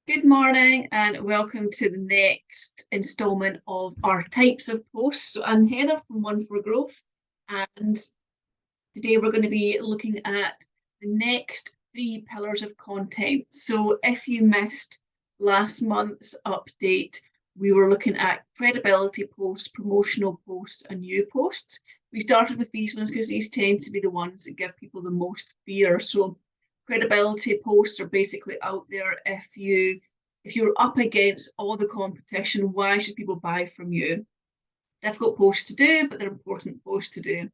Good morning and welcome to the next instalment of our types of posts. So I'm Heather from One for Growth, and today we're going to be looking at the next 3 pillars of content. So if you missed last month's update, we were looking at credibility posts, promotional posts, and new posts. We started with these ones because these tend to be the ones that give people the most fear. So credibility posts are basically out there. If you're up against all the competition, why should people buy from you? Difficult posts to do, but they're important posts to do.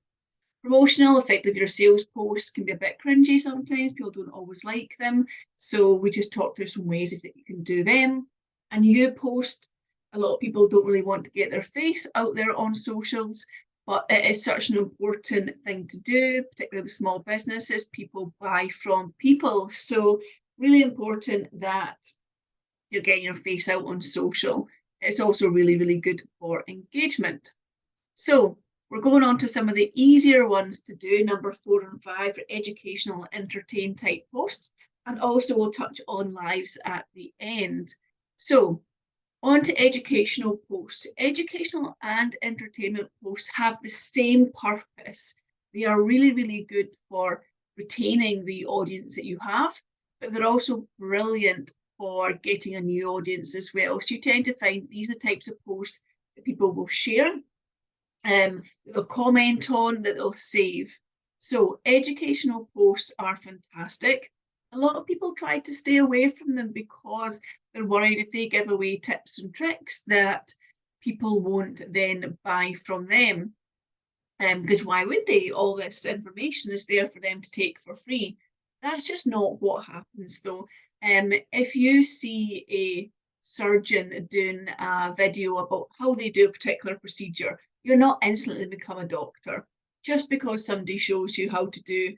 Promotional, effectively your sales posts can be a bit cringy sometimes. People don't always like them. So we just talked through some ways that you can do them. And new posts, a lot of people don't really want to get their face out there on socials, but it is such an important thing to do, particularly with small businesses. People buy from people. So really important that you're getting your face out on social. It's also really, really good for engagement. So we're going on to some of the easier ones to do, number 4 and 5, for educational and entertain type posts. And also we'll touch on lives at the end. So on to educational posts. Educational and entertainment posts have the same purpose. They are really, really good for retaining the audience that you have, but they're also brilliant for getting a new audience as well. So you tend to find these are the types of posts that people will share, that they'll comment on, that they'll save. So educational posts are fantastic. A lot of people try to stay away from them because they're worried if they give away tips and tricks that people won't then buy from them. Because why would they? All this information is there for them to take for free. That's just not what happens though. If you see a surgeon doing a video about how they do a particular procedure, you're not instantly become a doctor. Just because somebody shows you how to do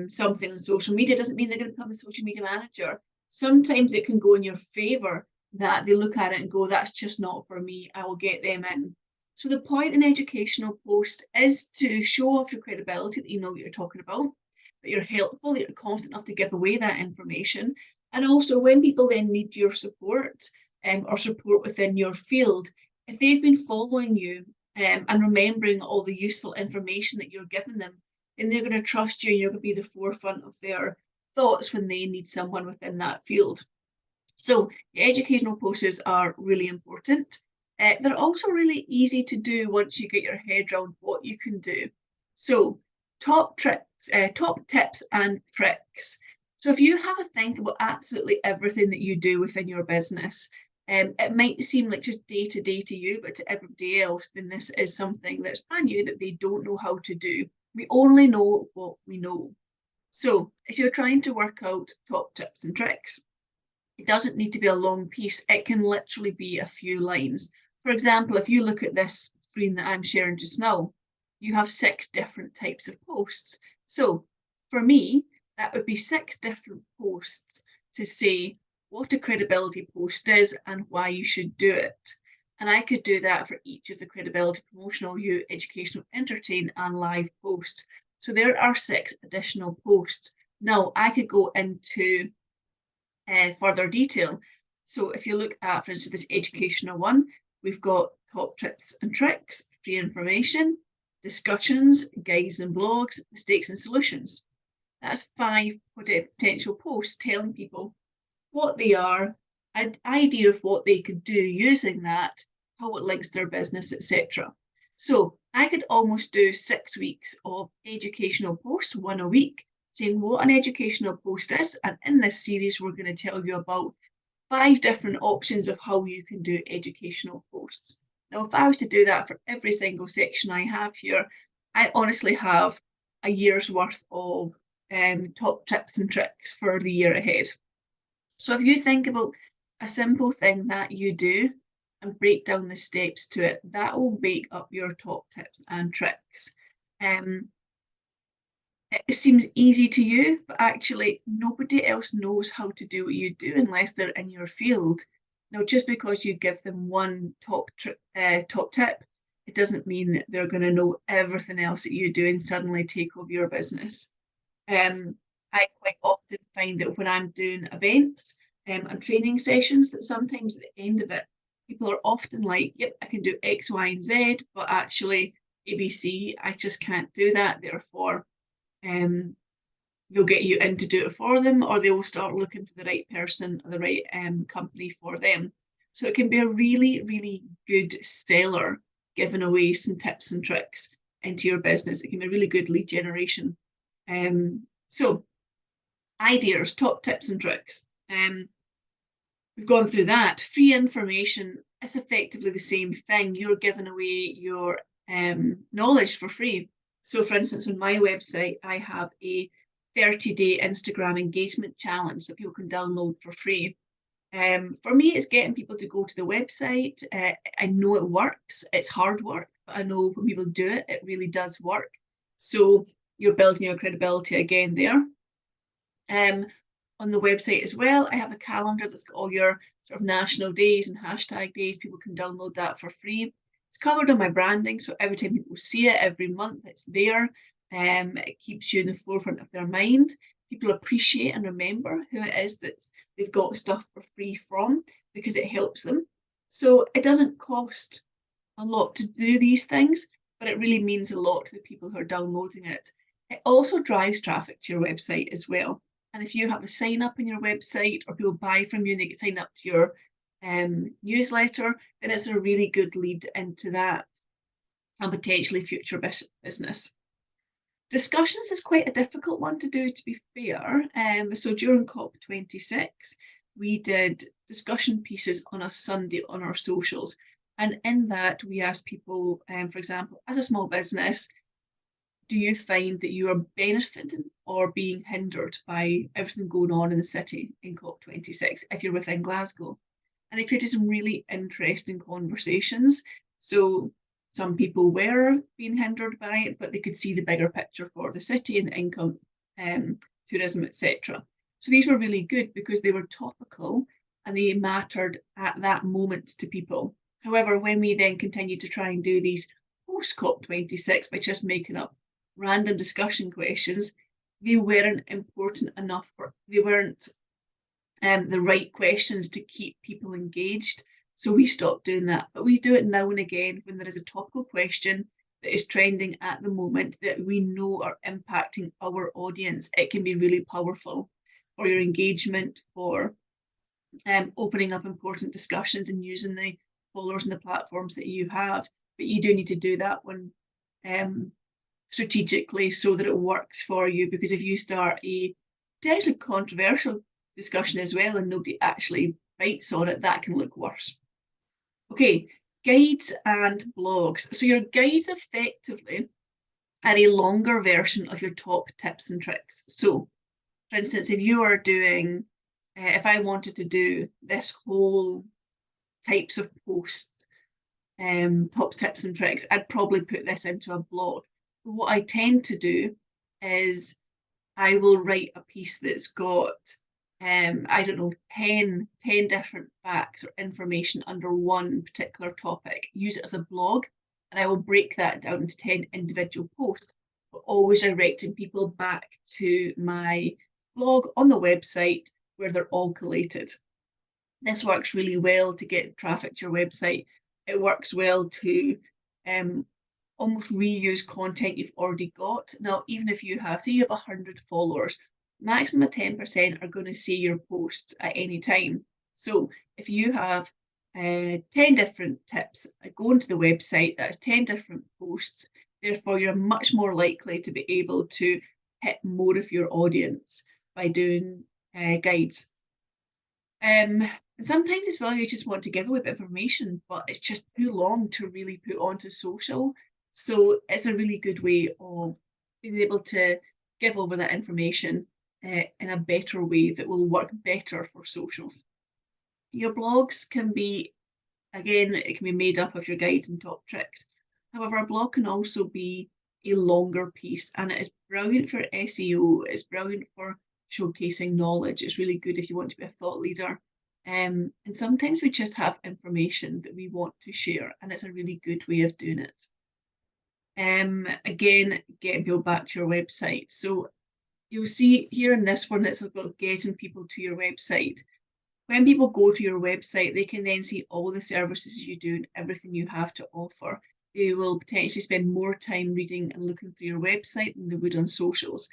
something on social media doesn't mean they're going to become a social media manager. Sometimes it can go in your favor that they look at it and go, that's just not for me, I will get them in. So the point in educational posts is to show off your credibility, that you know what you're talking about, that you're helpful, that you're confident enough to give away that information. And also when people then need your support or support within your field, if they've been following you and remembering all the useful information that you're giving them, then they're going to trust you and you're going to be the forefront of their thoughts when they need someone within that field. So the educational posts are really important. They're also really easy to do once you get your head around what you can do. So top tips and tricks. So if you have a think about absolutely everything that you do within your business, it might seem like just day to day to you, but to everybody else, then this is something that's brand new that they don't know how to do. We only know what we know. So if you're trying to work out top tips and tricks, it doesn't need to be a long piece. It can literally be a few lines. For example, if you look at this screen that I'm sharing just now, you have 6 different types of posts. So for me, that would be 6 different posts to say what a credibility post is and why you should do it. And I could do that for each of the credibility, promotional, educational, entertain, and live posts. So there are 6 additional posts. Now I could go into further detail. So if you look at, for instance, this educational one, we've got top tips and tricks, free information, discussions, guides and blogs, mistakes and solutions. That's 5 potential posts telling people what they are, an idea of what they could do using that, how it links to their business, etc. So I could almost do 6 weeks of educational posts, 1 a week, saying what an educational post is. And in this series, we're going to tell you about 5 different options of how you can do educational posts. Now, if I was to do that for every single section I have here, I honestly have a year's worth of top tips and tricks for the year ahead. So if you think about a simple thing that you do and break down the steps to it, that will make up your top tips and tricks. It seems easy to you, but actually nobody else knows how to do what you do unless they're in your field. Now, just because you give them one top tip, it doesn't mean that they're going to know everything else that you do and suddenly take over your business. I quite often find that when I'm doing events, and training sessions that sometimes at the end of it, people are often like, yep, I can do X, Y, and Z, but actually ABC, I just can't do that. Therefore, they'll get you in to do it for them, or they will start looking for the right person or the right company for them. So it can be a really, really good seller, giving away some tips and tricks into your business. It can be a really good lead generation. So ideas, top tips and tricks. We've gone through that. Free information is effectively the same thing. You're giving away your knowledge for free. So for instance, on my website, I have a 30-day Instagram engagement challenge that people can download for free. For me, it's getting people to go to the website. I know it works. It's hard work, but I know when people do it, it really does work. So you're building your credibility again there. On the website as well, I have a calendar that's got all your sort of national days and hashtag days. People can download that for free. It's covered on my branding, so every time people see it every month, it's there. It keeps you in the forefront of their mind. People appreciate and remember who it is that they've got stuff for free from, because it helps them. So it doesn't cost a lot to do these things, but it really means a lot to the people who are downloading it. It also drives traffic to your website as well. And if you have a sign up on your website, or people buy from you and they get signed up to your newsletter, then it's a really good lead into that and potentially future business. Discussions is quite a difficult one to do, to be fair. So during COP26, we did discussion pieces on a Sunday on our socials. And in that, we asked people, for example, as a small business, do you find that you are benefiting or being hindered by everything going on in the city in COP26 if you're within Glasgow? And they created some really interesting conversations. So some people were being hindered by it, but they could see the bigger picture for the city and the income, tourism, etc. So these were really good because they were topical and they mattered at that moment to people. However, when we then continued to try and do these post COP26 by just making up random discussion questions, they weren't important enough, or they weren't the right questions to keep people engaged. So we stopped doing that. But we do it now and again when there is a topical question that is trending at the moment that we know are impacting our audience. It can be really powerful for your engagement, for opening up important discussions and using the followers and the platforms that you have. But you do need to do that one strategically so that it works for you, because if you start a potentially controversial discussion as well and nobody actually bites on it, that can look worse. Okay, guides and blogs. So your guides effectively are a longer version of your top tips and tricks. So for instance, if you are doing, if I wanted to do this whole types of posts, top tips and tricks, I'd probably put this into a blog. But what I tend to do is I will write a piece that's got, I don't know, 10 different facts or information under one particular topic, use it as a blog, and I will break that down into 10 individual posts, but always directing people back to my blog on the website where they're all collated. This works really well to get traffic to your website. It works well to almost reuse content you've already got. Now, even if you have, say you have 100 followers, maximum of 10% are going to see your posts at any time. So if you have 10 different tips, go into the website, that's 10 different posts, therefore you're much more likely to be able to hit more of your audience by doing guides. And sometimes as well, you just want to give away a bit of information, but it's just too long to really put onto social. So it's a really good way of being able to give over that information in a better way that will work better for socials. Your blogs can be, again, it can be made up of your guides and top tricks. However, a blog can also be a longer piece, and it is brilliant for SEO. It's brilliant for showcasing knowledge. It's really good if you want to be a thought leader. And sometimes we just have information that we want to share, and it's a really good way of doing it. Again, getting people back to your website. So you'll see here in this one, it's about getting people to your website. When people go to your website, they can then see all the services you do and everything you have to offer. They will potentially spend more time reading and looking through your website than they would on socials.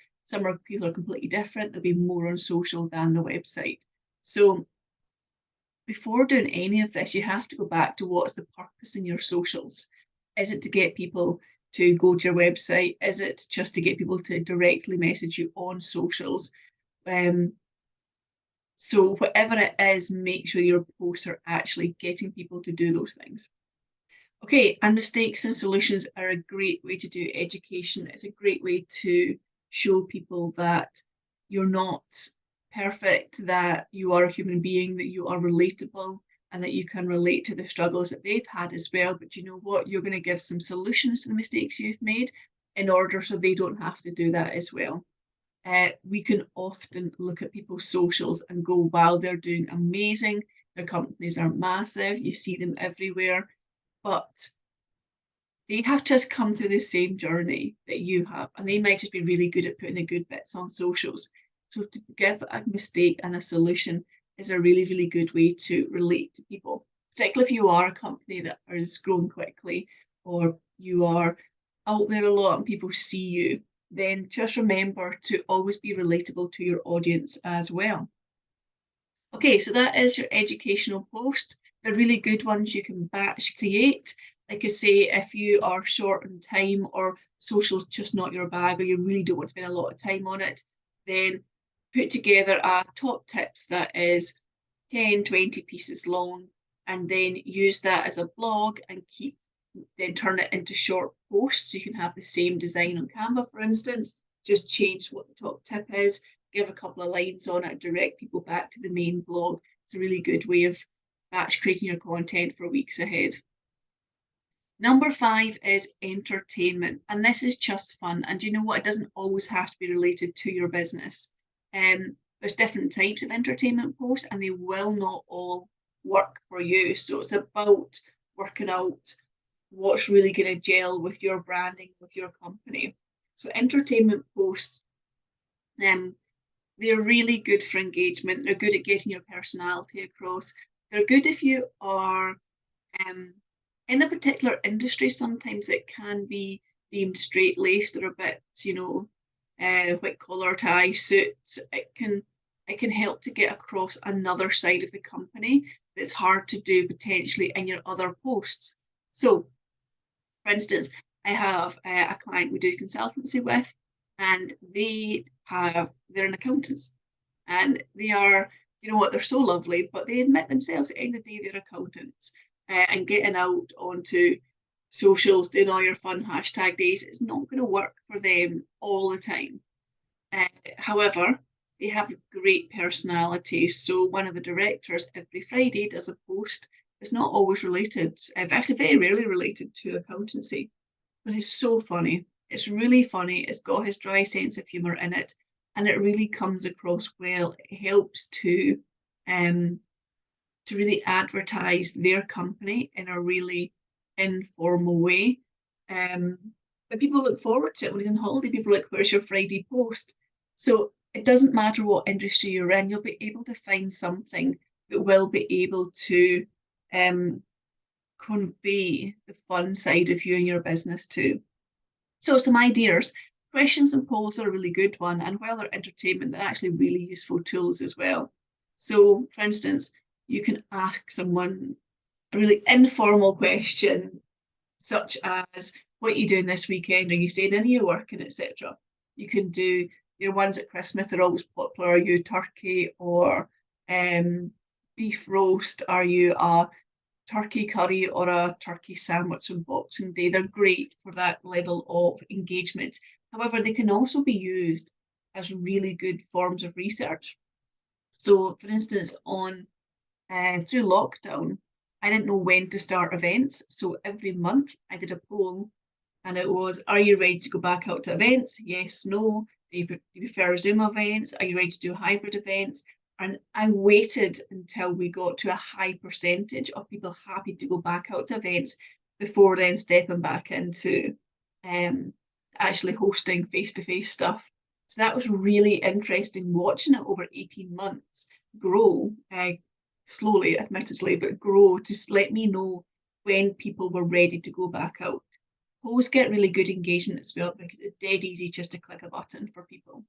People are completely different. They'll be more on social than the website. So before doing any of this, you have to go back to what's the purpose in your socials. Is it to get people to go to your website? Is it just to get people to directly message you on socials? So whatever it is, make sure your posts are actually getting people to do those things. Okay, and mistakes and solutions are a great way to do education. It's a great way to show people that you're not perfect, that you are a human being, that you are relatable, and that you can relate to the struggles that they've had as well. But you know what? You're going to give some solutions to the mistakes you've made in order so they don't have to do that as well. We can often look at people's socials and go, wow, they're doing amazing. Their companies are massive. You see them everywhere. But they have just come through the same journey that you have, and they might just be really good at putting the good bits on socials. So to give a mistake and a solution is a really, really good way to relate to people, particularly if you are a company that is growing quickly or you are out there a lot and people see you, then just remember to always be relatable to your audience as well. Okay, so that is your educational posts. They're really good ones you can batch create. Like I say, if you are short on time or social's just not your bag or you really don't want to spend a lot of time on it, then put together a top tips that is 10, 20 pieces long, and then use that as a blog and then turn it into short posts. So you can have the same design on Canva, for instance, just change what the top tip is, give a couple of lines on it, direct people back to the main blog. It's a really good way of batch creating your content for weeks ahead. Number 5 is entertainment, and this is just fun. And you know what? It doesn't always have to be related to your business. There's different types of entertainment posts, and they will not all work for you. So it's about working out what's really going to gel with your branding, with your company. So entertainment posts, they're really good for engagement. They're good at getting your personality across. They're good if you are in a particular industry. Sometimes it can be deemed straight-laced or a bit, white collar tie suits. It can help to get across another side of the company that's hard to do potentially in your other posts. So, for instance, I have a client we do consultancy with, and they're an accountants, and they are, you know what, they're so lovely, but they admit themselves at the end of the day they're accountants, and getting out onto socials, doing all your fun hashtag days, it's not going to work for them all the time. However, they have great personality. So one of the directors every Friday does a post. It's not always related, actually very rarely related to accountancy, but it's so funny. It's really funny. It's got his dry sense of humour in it, and it really comes across well. It helps to really advertise their company in a really informal way. But people look forward to it when he's on holiday. People are like, where's your Friday post? So it doesn't matter what industry you're in, you'll be able to find something that will be able to convey the fun side of you and your business too. So some ideas. Questions and polls are a really good one, and while they're entertainment, they're actually really useful tools as well. So, for instance, you can ask someone a really informal question, such as, what are you doing this weekend? Are you staying in, are you working, etc. You can do your ones at Christmas, they're always popular. Are you turkey or beef roast? Are you a turkey curry or a turkey sandwich on Boxing Day? They're great for that level of engagement. However, they can also be used as really good forms of research. So, for instance, through lockdown, I didn't know when to start events. So every month I did a poll, and it was, are you ready to go back out to events? Yes, no. Do you prefer Zoom events? Are you ready to do hybrid events? And I waited until we got to a high percentage of people happy to go back out to events before then stepping back into actually hosting face-to-face stuff. So that was really interesting watching it over 18 months grow. slowly, admittedly, but grow to let me know when people were ready to go back out. Polls get really good engagement as well because it's dead easy just to click a button for people.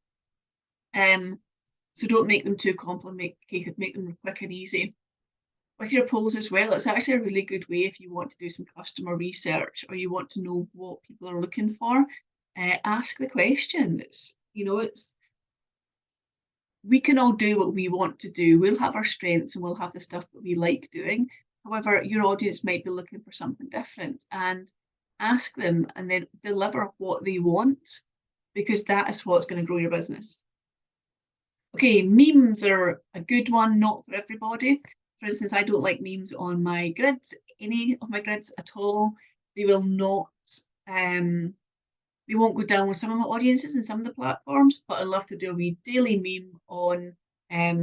So don't make them too complicated, make them quick and easy. With your polls as well, it's actually a really good way if you want to do some customer research or you want to know what people are looking for. Ask the question. We can all do what we want to do. We'll have our strengths and we'll have the stuff that we like doing. However, your audience might be looking for something different, and ask them and then deliver what they want, because that is what's going to grow your business. Okay, memes are a good one, not for everybody. For instance, I don't like memes on my grids, any of my grids at all. They will not, they won't go down with some of my audiences and some of the platforms, but I love to do a wee daily meme on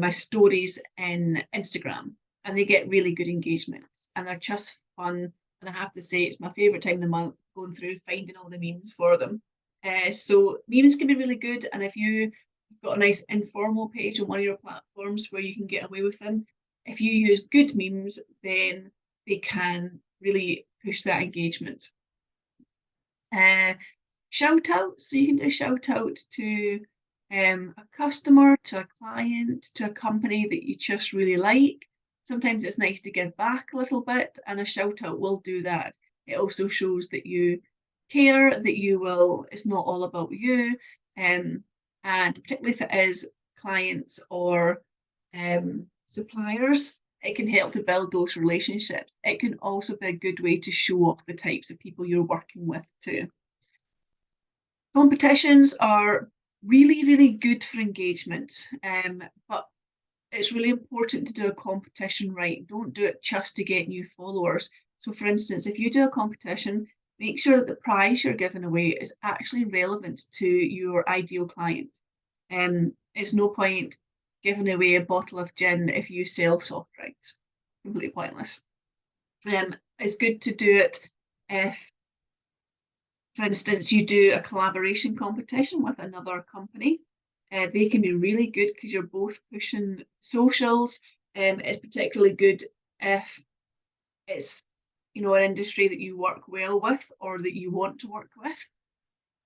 my stories in Instagram, and they get really good engagements and they're just fun. And I have to say, it's my favorite time of the month going through finding all the memes for them. So memes can be really good. And if you've got a nice informal page on one of your platforms where you can get away with them, if you use good memes, then they can really push that engagement. Shout out, so you can do a shout out to a customer, to a client, to a company that you just really like. Sometimes it's nice to give back a little bit, and a shout out will do that. It also shows that you care, that it's not all about you. And particularly if it is clients or suppliers, it can help to build those relationships. It can also be a good way to show off the types of people you're working with too. Competitions are really, really good for engagement, but it's really important to do a competition right. Don't do it just to get new followers. So for instance, if you do a competition, make sure that the prize you're giving away is actually relevant to your ideal client. It's no point giving away a bottle of gin if you sell soft drinks. Completely pointless. It's good to do it if, for instance, you do a collaboration competition with another company. They can be really good because you're both pushing socials. It's particularly good if it's an industry that you work well with or that you want to work with.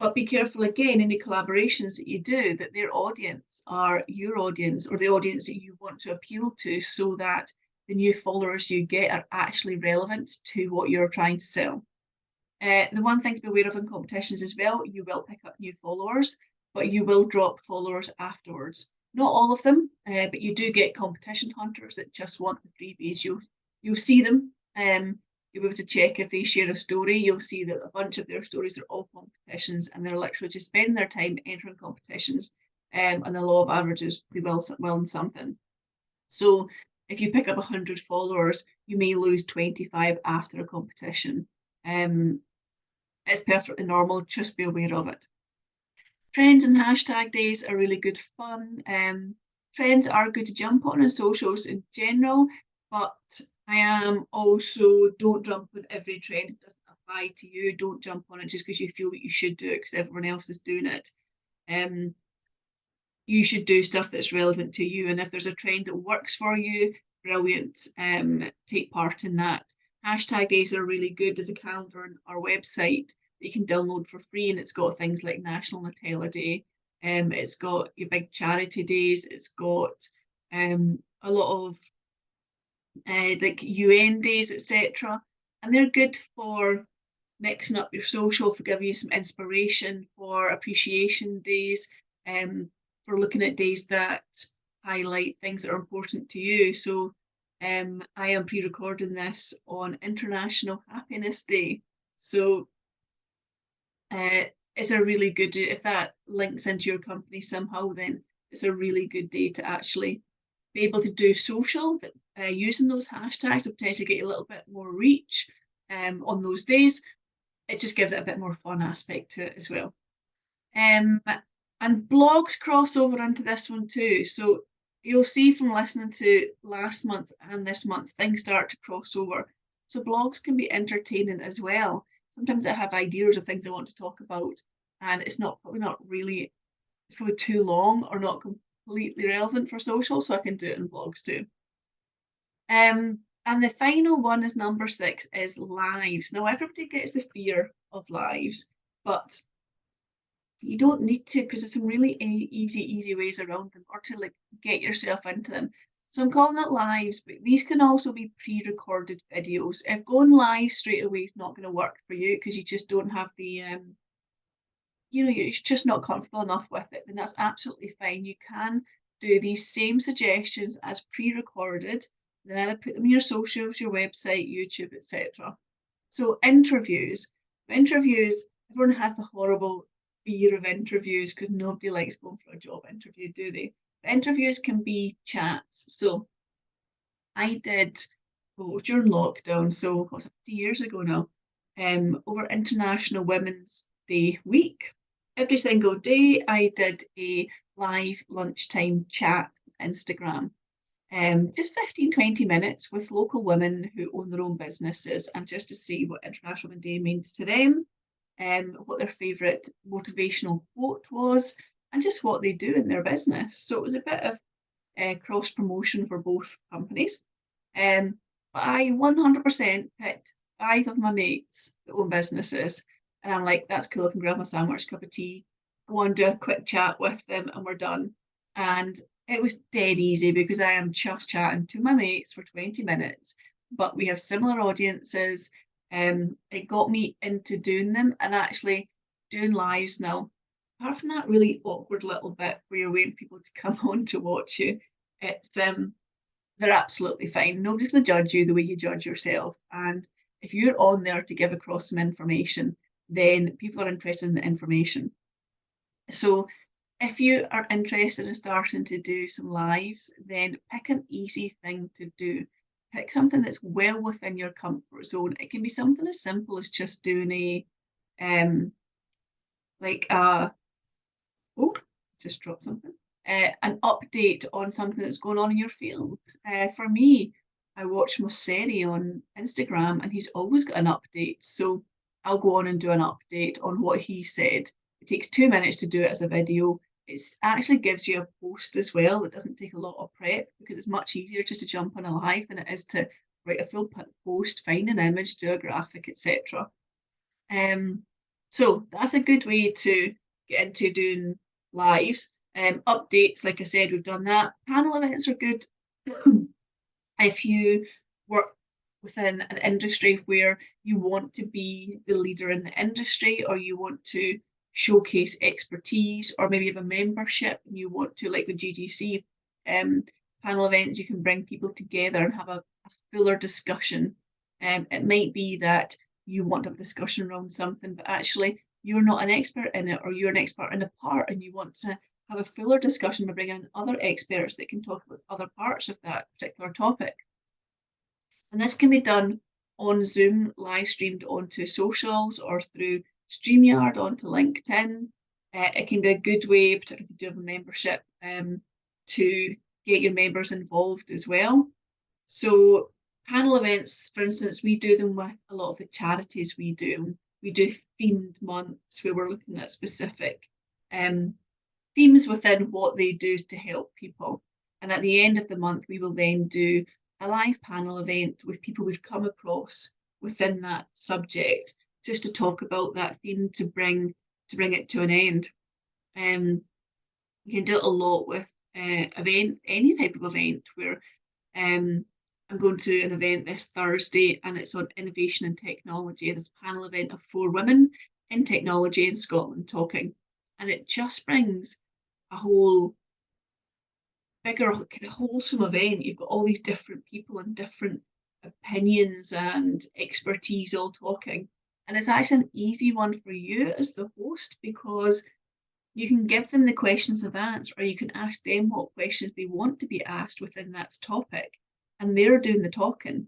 But be careful again, any collaborations that you do, that their audience are your audience or the audience that you want to appeal to, so that the new followers you get are actually relevant to what you're trying to sell. The one thing to be aware of in competitions as well, you will pick up new followers, but you will drop followers afterwards. Not all of them, but you do get competition hunters that just want the freebies. You'll see them. You'll be able to check if they share a story. You'll see that a bunch of their stories are all competitions, and they're literally just spending their time entering competitions. And the law of averages, they will win something. So if you pick up 100 followers, you may lose 25 after a competition. It's perfectly normal, just be aware of it. Trends and hashtag days are really good fun. Trends are good to jump on socials in general, but I am also, don't jump on every trend. It doesn't apply to you. Don't jump on it just because you feel that you should do it because everyone else is doing it. You should do stuff that's relevant to you, and if there's a trend that works for you, brilliant. Take part in that. Hashtag days are really good. There's a calendar on our website that you can download for free, and it's got things like National Nutella Day. It's got your big charity days. It's got a lot of like UN days, etc. And they're good for mixing up your social, for giving you some inspiration, for appreciation days, for looking at days that highlight things that are important to you. So I am pre-recording this on International Happiness Day. So it's a really good, if that links into your company somehow, then it's a really good day to actually be able to do social, using those hashtags to potentially get a little bit more reach on those days. It just gives it a bit more fun aspect to it as well. And blogs cross over into this one too. So you'll see from listening to last month and this month, things start to cross over. So blogs can be entertaining as well. Sometimes I have ideas of things I want to talk about, and it's probably too long or not completely relevant for social, so I can do it in blogs too. And the final one is number 6 is lives. Now everybody gets the fear of lives, but you don't need to, because there's some really easy ways around them, or to like get yourself into them. So I'm calling it lives, but these can also be pre-recorded videos. If going live straight away is not going to work for you because you just don't have the you're just not comfortable enough with it, then that's absolutely fine. You can do these same suggestions as pre-recorded, then either put them in your socials, your website, YouTube, etc. So interviews. Interviews, everyone has the horrible fear of interviews because nobody likes going for a job interview, do they? But interviews can be chats. So I did, during lockdown, so what's it, 2 years ago now, over International Women's Day week. Every single day I did a live lunchtime chat on Instagram. Just 15-20 minutes with local women who own their own businesses, and just to see what International Women's Day means to them, what their favourite motivational quote was, and just what they do in their business. So it was a bit of cross promotion for both companies. But I 100% picked 5 of my mates that own businesses, and I'm like, that's cool. I can grab my sandwich, cup of tea, go on, do a quick chat with them, and we're done. And it was dead easy because I am just chatting to my mates for 20 minutes, but we have similar audiences. It got me into doing them and actually doing lives now. Apart from that really awkward little bit where you're waiting for people to come on to watch you, it's they're absolutely fine. Nobody's going to judge you the way you judge yourself. And if you're on there to give across some information, then people are interested in the information. So if you are interested in starting to do some lives, then pick an easy thing to do. Pick something that's well within your comfort zone. It can be something as simple as just doing a like a oh, just dropped something. An update on something that's going on in your field. For me, I watch Mosseri on Instagram and he's always got an update. So I'll go on and do an update on what he said. It takes 2 minutes to do it as a video. It actually gives you a post as well that doesn't take a lot of prep because it's much easier just to jump on a live than it is to write a full post, find an image, do a graphic, etc. So that's a good way to get into doing lives. Updates, like I said, we've done that. Panel events are good if you work within an industry where you want to be the leader in the industry, or you want to showcase expertise, or maybe you have a membership and you want to, like the GGC panel events, you can bring people together and have a fuller discussion. It might be that you want to have a discussion around something, but actually you're not an expert in it, or you're an expert in a part and you want to have a fuller discussion by bringing in other experts that can talk about other parts of that particular topic. And this can be done on Zoom, live streamed onto socials, or through StreamYard onto LinkedIn. It can be a good way, particularly if you do have a membership, to get your members involved as well. So panel events, for instance, we do them with a lot of the charities we do. We do themed months where we're looking at specific themes within what they do to help people. And at the end of the month, we will then do a live panel event with people we've come across within that subject, just to talk about that theme to bring it to an end. You can do it a lot with any type of event where I'm going to an event this Thursday and it's on innovation and technology. This panel event of 4 women in technology in Scotland talking. And it just brings a whole bigger, kind of wholesome event. You've got all these different people and different opinions and expertise all talking. And it's actually an easy one for you as the host because you can give them the questions they've asked, or you can ask them what questions they want to be asked within that topic, and they're doing the talking.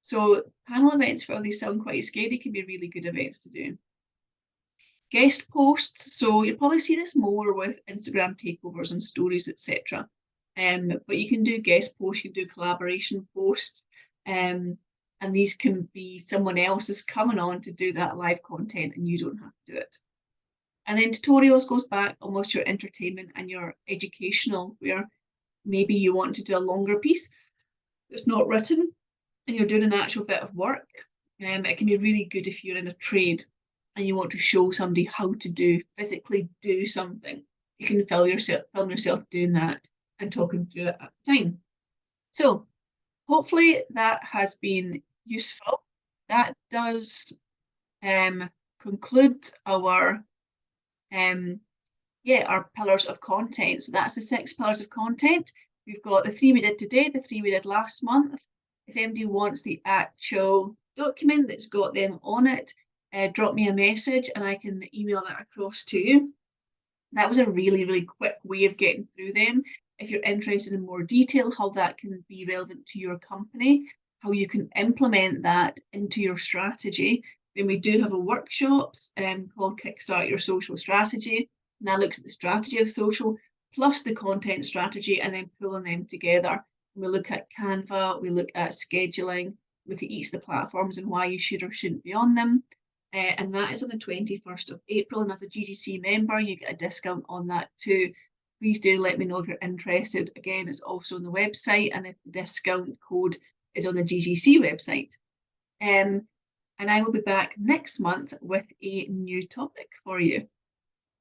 So panel events, while they sound quite scary, can be really good events to do. Guest posts, so you'll probably see this more with Instagram takeovers and stories, etc. But you can do guest posts, you can do collaboration posts, and these can be someone else is coming on to do that live content and you don't have to do it. And then tutorials goes back almost your entertainment and your educational, where maybe you want to do a longer piece that's not written and you're doing an actual bit of work, it can be really good if you're in a trade and you want to show somebody how to physically do something. You can film yourself doing that and talking through it at the time. So hopefully that has been useful. That does conclude our our pillars of content. So that's the 6 pillars of content. We've got the 3 we did today, the 3 we did last month. If anybody wants the actual document that's got them on it, drop me a message and I can email that across to you. That was a really, really quick way of getting through them. If you're interested in more detail, how that can be relevant to your company, how you can implement that into your strategy, then we do have a workshops called Kickstart Your Social Strategy. And that looks at the strategy of social plus the content strategy and then pulling them together. We look at Canva, we look at scheduling, look at each of the platforms and why you should or shouldn't be on them. And that is on the 21st of April. And as a GGC member, you get a discount on that too. Please do let me know if you're interested. Again, it's also on the website, and if the discount code is on the GGC website. And I will be back next month with a new topic for you.